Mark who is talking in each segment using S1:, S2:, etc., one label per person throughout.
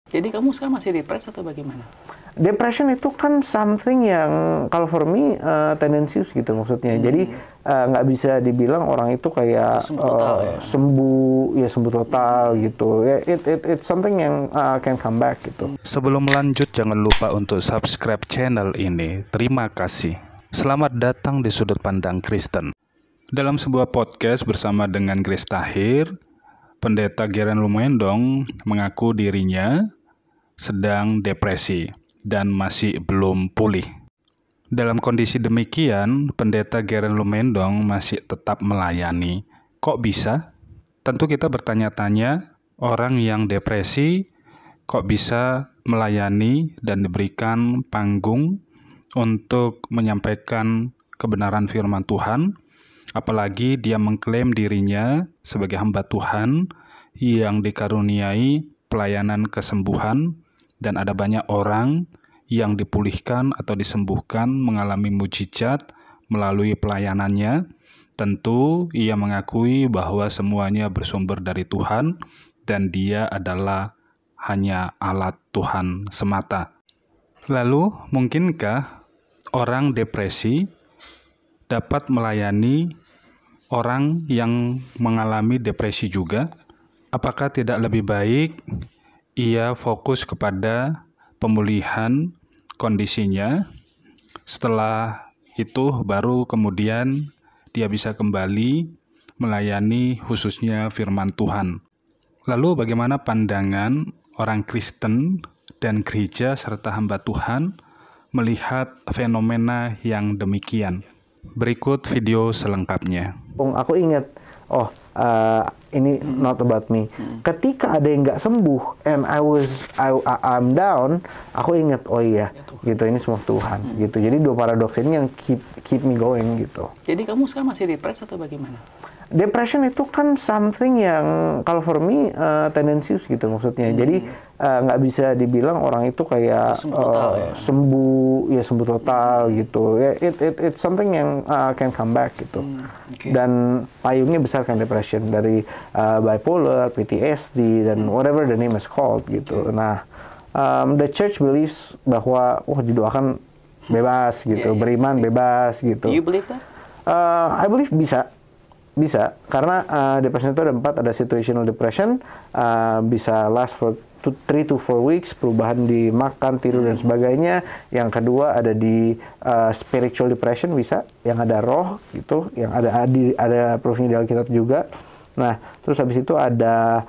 S1: Jadi kamu sekarang masih depresi atau bagaimana?
S2: Depression itu kan something yang kalau for me tendensius gitu maksudnya. Jadi nggak bisa dibilang orang itu kayak sembuh total gitu. Ya, it's something yang can come back gitu.
S3: Sebelum lanjut, jangan lupa untuk subscribe channel ini. Terima kasih. Selamat datang di Sudut Pandang Kristen. Dalam sebuah podcast bersama dengan Grace Tahir, Pendeta Geren Lumendong mengaku dirinya sedang depresi dan masih belum pulih. Dalam kondisi demikian, Pendeta Geren Lumendong masih tetap melayani. Kok bisa? Tentu kita bertanya-tanya, orang yang depresi kok bisa melayani dan diberikan panggung untuk menyampaikan kebenaran firman Tuhan, apalagi dia mengklaim dirinya sebagai hamba Tuhan yang dikaruniai pelayanan kesembuhan, dan ada banyak orang yang dipulihkan atau disembuhkan mengalami mujizat melalui pelayanannya. Tentu ia mengakui bahwa semuanya bersumber dari Tuhan dan dia adalah hanya alat Tuhan semata. Lalu, mungkinkah orang depresi dapat melayani orang yang mengalami depresi juga? Apakah tidak lebih baik ia fokus kepada pemulihan kondisinya? Setelah itu baru kemudian dia bisa kembali melayani khususnya firman Tuhan. Lalu bagaimana pandangan orang Kristen dan gereja serta hamba Tuhan melihat fenomena yang demikian? Berikut video selengkapnya.
S2: Aku ingat, ini not about me. Ketika ada yang nggak sembuh, and I'm down, aku ingat, oh iya, gitu, ini semua Tuhan, gitu. Jadi dua paradoks ini yang keep me going, gitu.
S1: Jadi kamu sekarang masih depresi atau bagaimana?
S2: Depression itu kan something yang kalau for me tendensius gitu maksudnya. Jadi nggak bisa dibilang orang itu kayak sembuh total gitu. Ya, it's something yang can come back gitu. Dan payungnya besar kan depression, dari bipolar, PTSD dan whatever the name is called gitu. Nah, the church believes bahwa didoakan bebas gitu, beriman bebas gitu.
S1: Do you believe that?
S2: I believe bisa, karena depression itu ada 4, ada situational depression, bisa last for 3 to 4 weeks, perubahan di makan, tidur, dan sebagainya. Yang kedua ada di spiritual depression, bisa, yang ada roh gitu, yang ada proofnya di Alkitab juga. Nah, terus habis itu ada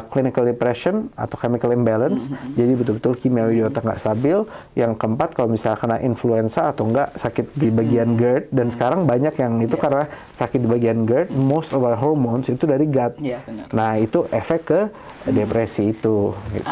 S2: clinical depression atau chemical imbalance, jadi betul-betul kimiawi di otak nggak stabil. Yang keempat, kalau misalnya kena influenza atau enggak sakit di bagian GERD, dan sekarang banyak yang itu karena sakit di bagian GERD, most of our hormones itu dari gut.
S1: Benar.
S2: Nah, itu efek ke depresi itu. Gitu.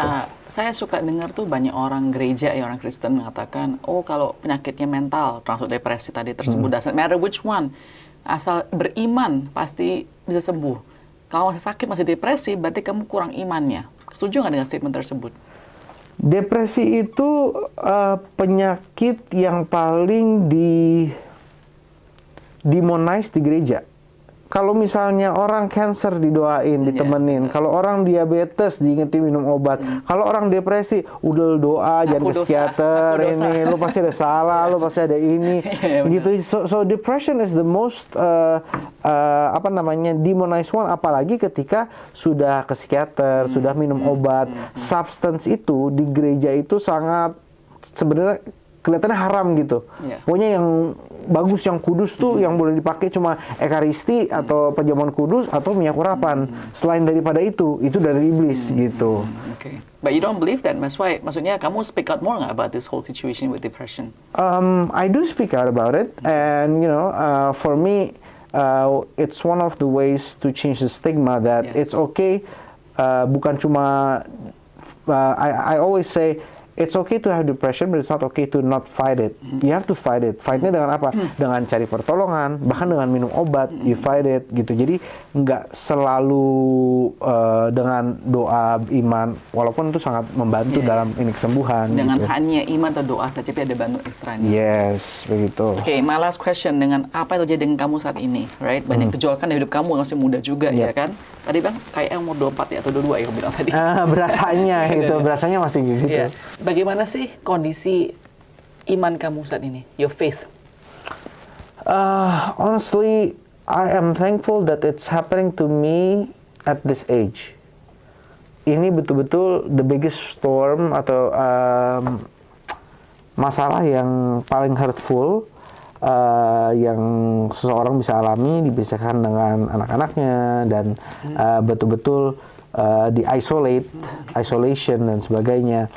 S1: Saya suka dengar tuh banyak orang gereja, orang Kristen mengatakan, kalau penyakitnya mental, termasuk depresi tadi tersebut, doesn't matter which one, asal beriman pasti bisa sembuh. Kalau masih sakit, masih depresi, berarti kamu kurang imannya. Setuju nggak dengan statement tersebut?
S2: Depresi itu penyakit yang paling demonize di gereja. Kalau misalnya orang cancer didoain, ditemenin. Kalau orang diabetes diingetin minum obat. Kalau orang depresi, udah doa, jangan ke psikiater, ini lo pasti ada salah, lo pasti ada ini, gitu. So depression is the most demonized one, apalagi ketika sudah ke psikiater, sudah minum obat. Substance itu di gereja itu sangat sebenarnya kelihatannya haram gitu. Pokoknya yang bagus, yang kudus tuh yang boleh dipakai cuma ekaristi atau perjamuan kudus atau minyak urapan. Selain daripada itu dari iblis gitu.
S1: Okay. But you don't believe that, Mas Wai? Maksudnya kamu speak out more nggak about this whole situation with depression?
S2: I do speak out about it, and for me, it's one of the ways to change the stigma that it's okay. Bukan cuma I always say, it's okay to have depression, but it's not okay to not fight it. You have to fight it. Fight-nya dengan apa? Dengan cari pertolongan, bahkan dengan minum obat, you fight it gitu. Jadi nggak selalu dengan doa, iman, walaupun itu sangat membantu dalam ini kesembuhan.
S1: Dengan
S2: gitu.
S1: hanya iman atau doa saja, tapi ada bantu ekstranya.
S2: Yes, begitu.
S1: Oke, my last question, dengan apa yang terjadi dengan kamu saat ini, right? Banyak gejolak di hidup kamu, masih muda juga, ya kan? Tadi Bang, kayak umur 24 ya, atau 22 ya kamu bilang tadi.
S2: Berasanya gitu, berasanya masih gitu.
S1: Yeah. Bagaimana sih kondisi iman kamu saat ini? Your faith?
S2: Honestly, I am thankful that it's happening to me at this age. Ini betul-betul the biggest storm atau masalah yang paling hurtful yang seseorang bisa alami, dipisahkan dengan anak-anaknya dan betul-betul di isolation dan sebagainya.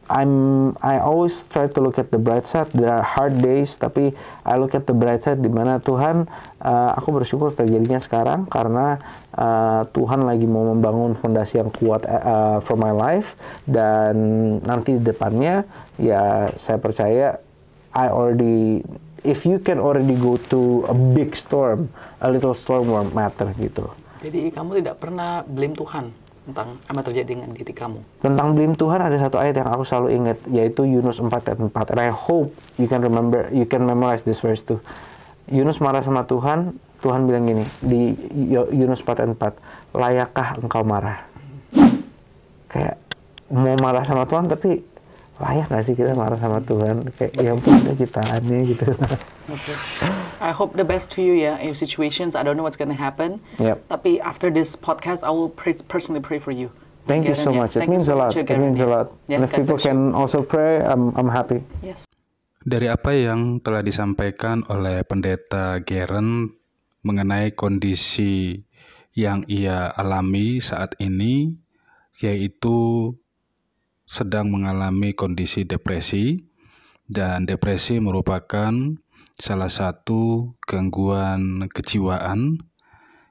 S2: I always try to look at the bright side. There are hard days, tapi I look at the bright side di mana Tuhan, aku bersyukur terjadinya sekarang karena Tuhan lagi mau membangun fondasi yang kuat for my life, dan nanti di depannya ya saya percaya if you can already go to a big storm, a little storm won't matter gitu.
S1: Jadi kamu tidak pernah blame Tuhan tentang apa yang terjadi dengan diri kamu?
S2: Tentang blame Tuhan ada satu ayat yang aku selalu ingat, yaitu Yunus 4:4. And I hope you can memorize this verse too. Yunus marah sama Tuhan, Tuhan bilang gini di Yunus 4:4, layakkah engkau marah? Kayak mau marah sama Tuhan, tapi layak nggak sih kita marah sama Tuhan? Kayak ya ampun, ada ciptaannya gitu.
S1: Okay. I hope the best to you ya, in your situations. I don't know what's gonna happen.
S2: Yep.
S1: Tapi after this podcast, I will personally pray for you.
S2: Thank you so much. It means a lot. It means a lot. And if people can also pray, I'm happy.
S1: Yes.
S3: Dari apa yang telah disampaikan oleh Pendeta Geren mengenai kondisi yang ia alami saat ini, yaitu sedang mengalami kondisi depresi, dan depresi merupakan salah satu gangguan kejiwaan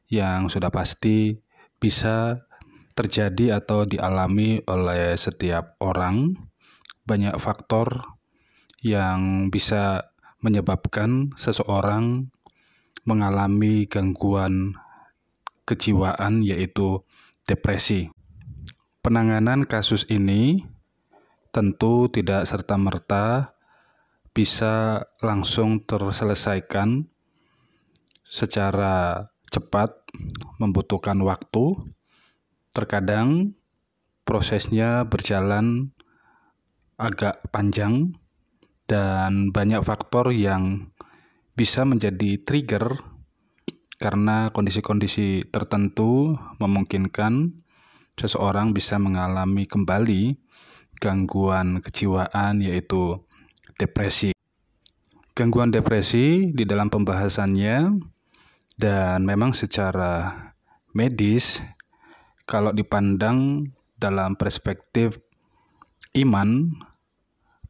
S3: yang sudah pasti bisa terjadi atau dialami oleh setiap orang. Banyak faktor yang bisa menyebabkan seseorang mengalami gangguan kejiwaan, yaitu depresi. Penanganan kasus ini tentu tidak serta-merta bisa langsung terselesaikan secara cepat, membutuhkan waktu. Terkadang prosesnya berjalan agak panjang dan banyak faktor yang bisa menjadi trigger karena kondisi-kondisi tertentu memungkinkan seseorang bisa mengalami kembali gangguan kejiwaan, yaitu depresi. Gangguan depresi di dalam pembahasannya, dan memang secara medis, kalau dipandang dalam perspektif iman,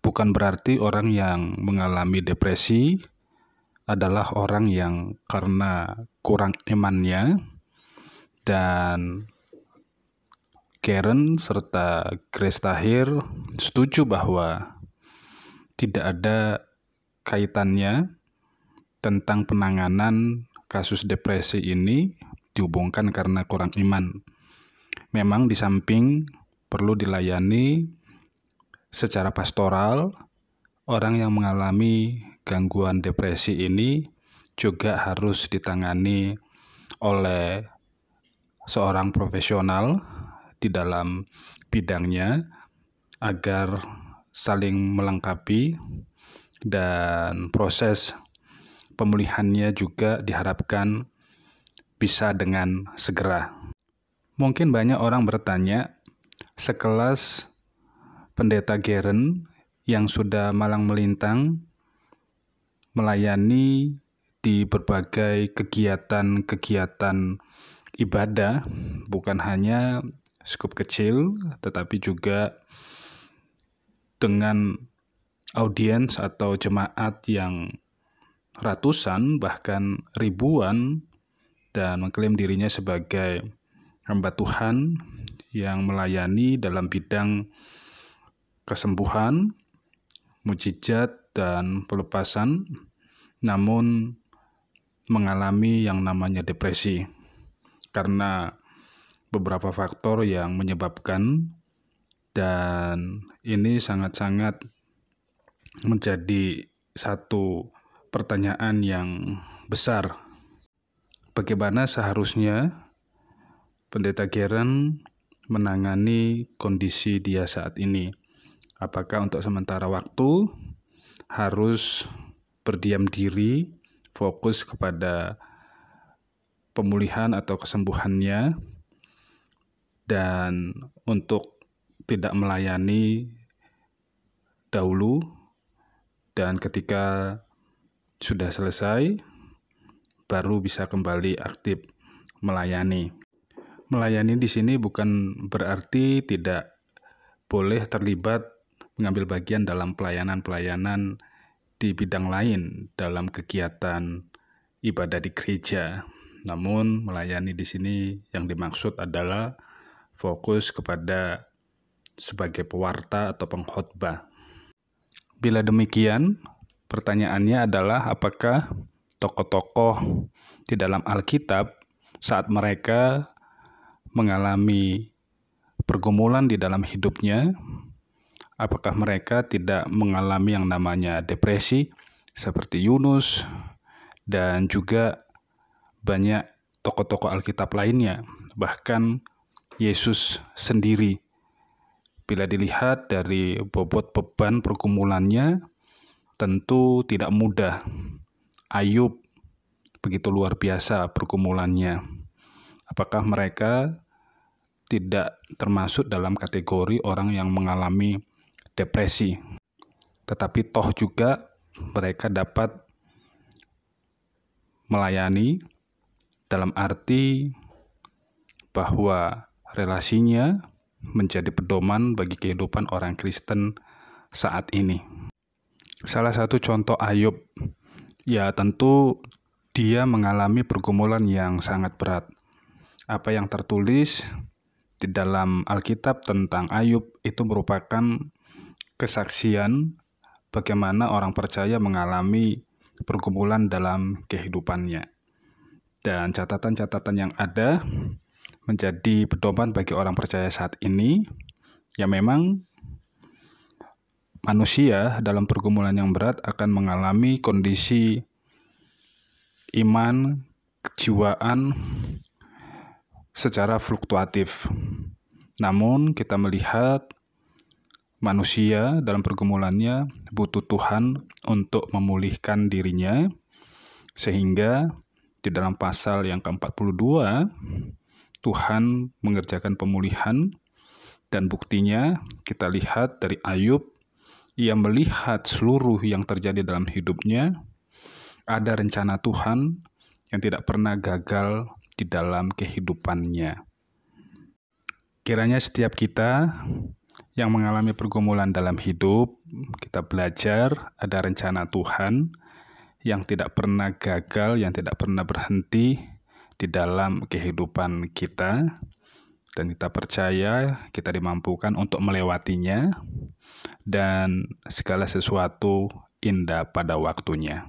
S3: bukan berarti orang yang mengalami depresi adalah orang yang karena kurang imannya. Dan Karen serta Grace Tahir setuju bahwa tidak ada kaitannya tentang penanganan kasus depresi ini dihubungkan karena kurang iman. Memang di samping perlu dilayani secara pastoral, orang yang mengalami gangguan depresi ini juga harus ditangani oleh seorang profesional di dalam bidangnya agar saling melengkapi, dan proses pemulihannya juga diharapkan bisa dengan segera. Mungkin banyak orang bertanya, sekelas Pendeta Geren yang sudah malang melintang melayani di berbagai kegiatan-kegiatan ibadah, bukan hanya skup kecil, tetapi juga dengan audiens atau jemaat yang ratusan bahkan ribuan, dan mengklaim dirinya sebagai hamba Tuhan yang melayani dalam bidang kesembuhan, mujizat, dan pelepasan, namun mengalami yang namanya depresi karena beberapa faktor yang menyebabkan, dan ini sangat-sangat menjadi satu pertanyaan yang besar. Bagaimana seharusnya Pendeta Karen menangani kondisi dia saat ini? Apakah untuk sementara waktu harus berdiam diri, fokus kepada pemulihan atau kesembuhannya, dan untuk tidak melayani dahulu, dan ketika sudah selesai baru bisa kembali aktif melayani. Melayani di sini bukan berarti tidak boleh terlibat mengambil bagian dalam pelayanan-pelayanan di bidang lain dalam kegiatan ibadah di gereja. Namun melayani di sini yang dimaksud adalah fokus kepada sebagai pewarta atau pengkhotbah. Bila demikian, pertanyaannya adalah apakah tokoh-tokoh di dalam Alkitab saat mereka mengalami pergumulan di dalam hidupnya, apakah mereka tidak mengalami yang namanya depresi seperti Yunus dan juga banyak tokoh-tokoh Alkitab lainnya, bahkan Yesus sendiri. Bila dilihat dari bobot beban pergumulannya, tentu tidak mudah. Ayub begitu luar biasa pergumulannya. Apakah mereka tidak termasuk dalam kategori orang yang mengalami depresi? Tetapi toh juga mereka dapat melayani dalam arti bahwa relasinya menjadi pedoman bagi kehidupan orang Kristen saat ini. Salah satu contoh Ayub, ya tentu dia mengalami pergumulan yang sangat berat. Apa yang tertulis di dalam Alkitab tentang Ayub itu merupakan kesaksian bagaimana orang percaya mengalami pergumulan dalam kehidupannya. Dan catatan-catatan yang ada menjadi pedoman bagi orang percaya saat ini, ya memang manusia dalam pergumulan yang berat akan mengalami kondisi iman, kejiwaan secara fluktuatif. Namun kita melihat manusia dalam pergumulannya butuh Tuhan untuk memulihkan dirinya, sehingga di dalam pasal yang ke-42 Tuhan mengerjakan pemulihan, dan buktinya kita lihat dari Ayub, ia melihat seluruh yang terjadi dalam hidupnya, ada rencana Tuhan yang tidak pernah gagal di dalam kehidupannya. Kiranya setiap kita yang mengalami pergumulan dalam hidup, kita belajar ada rencana Tuhan yang tidak pernah gagal, yang tidak pernah berhenti di dalam kehidupan kita, dan kita percaya kita dimampukan untuk melewatinya, dan segala sesuatu indah pada waktunya.